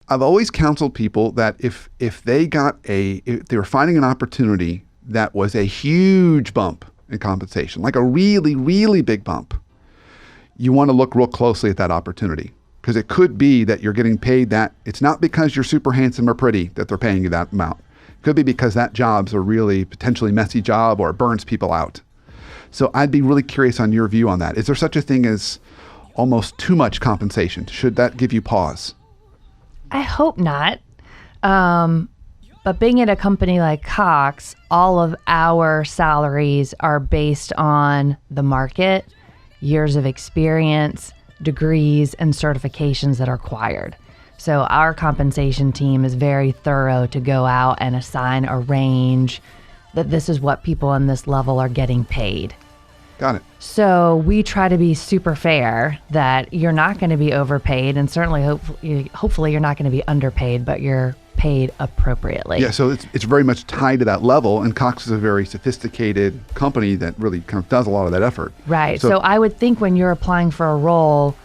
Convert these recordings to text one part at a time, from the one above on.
I've always counseled people that if they were finding an opportunity that was a huge bump in compensation, like a really, really big bump, you want to look real closely at that opportunity, because it could be that you're getting paid that. It's not because you're super handsome or pretty that they're paying you that amount. It could be because that job's a really potentially messy job or it burns people out. So I'd be really curious on your view on that. Is there such a thing as almost too much compensation? Should that give you pause? I hope not. But being at a company like Cox, all of our salaries are based on the market, years of experience, degrees, and certifications that are required. So our compensation team is very thorough to go out and assign a range that this is what people on this level are getting paid. Got it. So we try to be super fair that you're not going to be overpaid, and certainly hopefully you're not going to be underpaid, but you're paid appropriately. Yeah, so it's very much tied to that level, and Cox is a very sophisticated company that really kind of does a lot of that effort. Right. So I would think when you're applying for a role,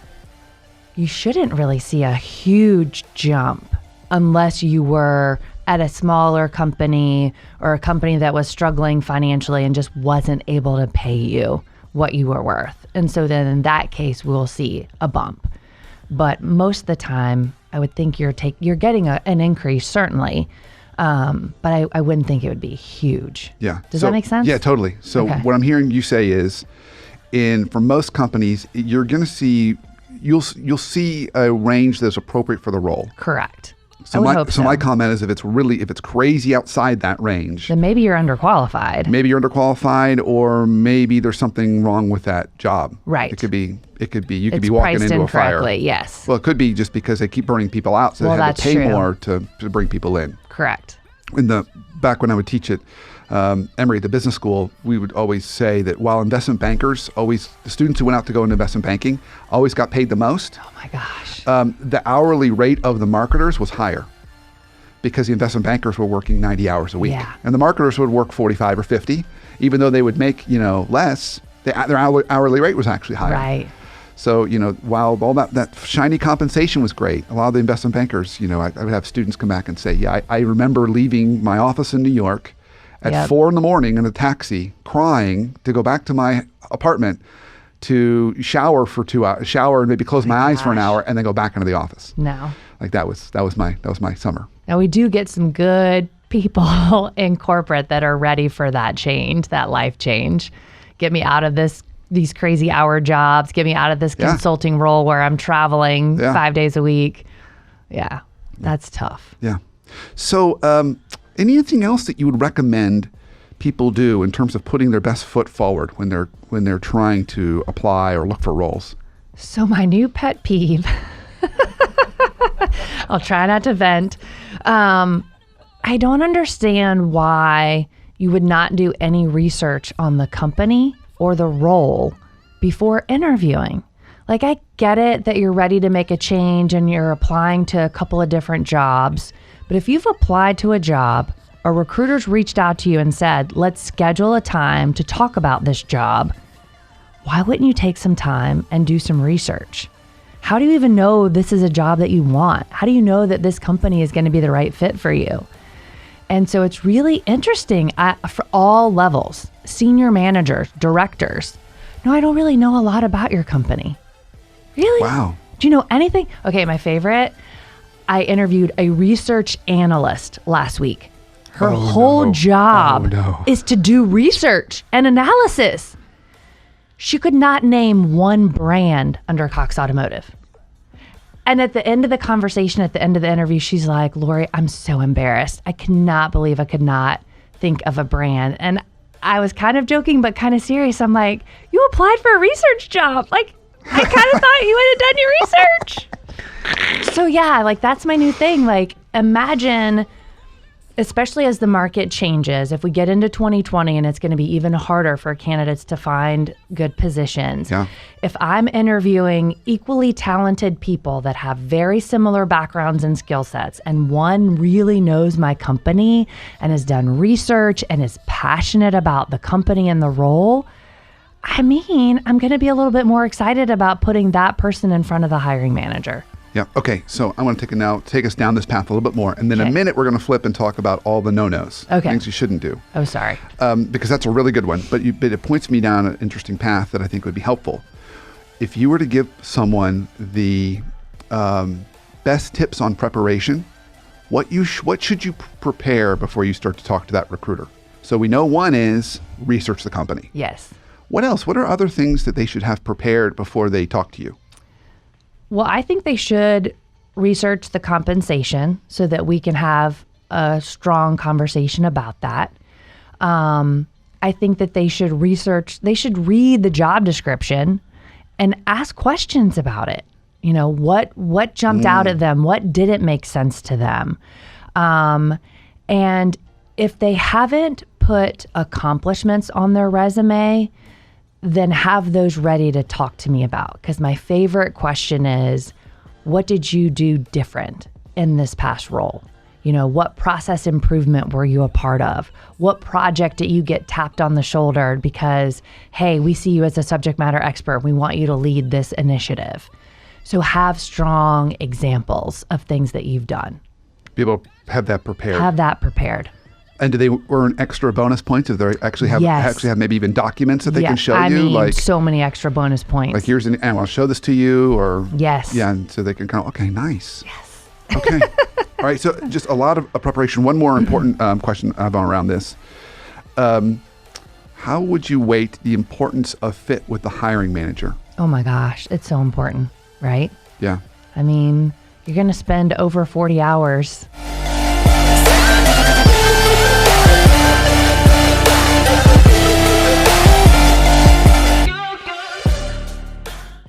you shouldn't really see a huge jump unless you were at a smaller company or a company that was struggling financially and just wasn't able to pay you what you were worth. And so then in that case, we'll see a bump. But most of the time, I would think you're getting an increase, certainly. But I wouldn't think it would be huge. Yeah. Does that make sense? Yeah, totally. So what I'm hearing you say is, for most companies, you're going to see, you'll see a range that's appropriate for the role. Correct. So my comment is, if it's crazy outside that range, then maybe you're underqualified. Maybe you're underqualified, or maybe there's something wrong with that job. Right. You could be walking into a fire. Yes. Well, it could be just because they keep burning people out, so they have to pay more to bring people in. Correct. Back when I would teach at Emory, the business school, we would always say that while investment bankers the students who went out to go into investment banking always got paid the most. Oh my gosh. The hourly rate of the marketers was higher, because the investment bankers were working 90 hours a week. Yeah. And the marketers would work 45 or 50, even though they would make, less, their hourly rate was actually higher. Right. So, while all that shiny compensation was great, a lot of the investment bankers, I would have students come back and say, yeah, I remember leaving my office in New York at 4 a.m. in a taxi, crying to go back to my apartment to shower for 2 hours, and maybe close my eyes for an hour, and then go back into the office. No. Like that was my summer. Now we do get some good people in corporate that are ready for that change, that life change. Get me out of these crazy hour jobs. Get me out of this consulting role where I'm traveling 5 days a week. Yeah, that's tough. Yeah. So anything else that you would recommend people do in terms of putting their best foot forward when they're trying to apply or look for roles? So my new pet peeve, I'll try not to vent. I don't understand why you would not do any research on the company or the role before interviewing. Like, I get it that you're ready to make a change and you're applying to a couple of different jobs, but if you've applied to a job, or recruiters reached out to you and said, let's schedule a time to talk about this job, why wouldn't you take some time and do some research? How do you even know this is a job that you want? How do you know that this company is going to be the right fit for you? And so it's really interesting for all levels, senior managers, directors. No, I don't really know a lot about your company. Really? Wow. Do you know anything? Okay, my favorite, I interviewed a research analyst last week. Her whole job is to do research and analysis. She could not name one brand under Cox Automotive. And at the end of the conversation, at the end of the interview, she's like, Lori, I'm so embarrassed. I cannot believe I could not think of a brand. And I was kind of joking, but kind of serious. I'm like, you applied for a research job. Like, I kind of thought you had done your research. So yeah, like, that's my new thing. Like, imagine, especially as the market changes, if we get into 2020 and it's going to be even harder for candidates to find good positions. Yeah. If I'm interviewing equally talented people that have very similar backgrounds and skill sets, and one really knows my company and has done research and is passionate about the company and the role, I mean, I'm going to be a little bit more excited about putting that person in front of the hiring manager. Yeah. Okay. So I want to take us down this path a little bit more. And then in a minute, we're going to flip and talk about all the no-nos, things you shouldn't do. Oh, sorry. Because that's a really good one. But it points me down an interesting path that I think would be helpful. If you were to give someone the best tips on preparation, what should you prepare before you start to talk to that recruiter? So we know one is research the company. Yes. What else? What are other things that they should have prepared before they talk to you? Well, I think they should research the compensation so that we can have a strong conversation about that. I think that they should read the job description and ask questions about it. You know, what jumped out at them? What didn't make sense to them? And if they haven't put accomplishments on their resume, then have those ready to talk to me about. Because my favorite question is, what did you do different in this past role? You know, what process improvement were you a part of? What project did you get tapped on the shoulder because, hey, we see you as a subject matter expert. We want you to lead this initiative. So have strong examples of things that you've done. Be able to have that prepared. Have that prepared. And do they earn extra bonus points if they actually have maybe even documents that they can show you? I mean, like so many extra bonus points. Like and I'll show this to you, or yes, yeah, and so they can kind of nice. Yes. Okay. All right. So just a lot of preparation. One more important question I have around this: how would you weight the importance of fit with the hiring manager? Oh my gosh, it's so important, right? Yeah. I mean, you're going to spend over 40 hours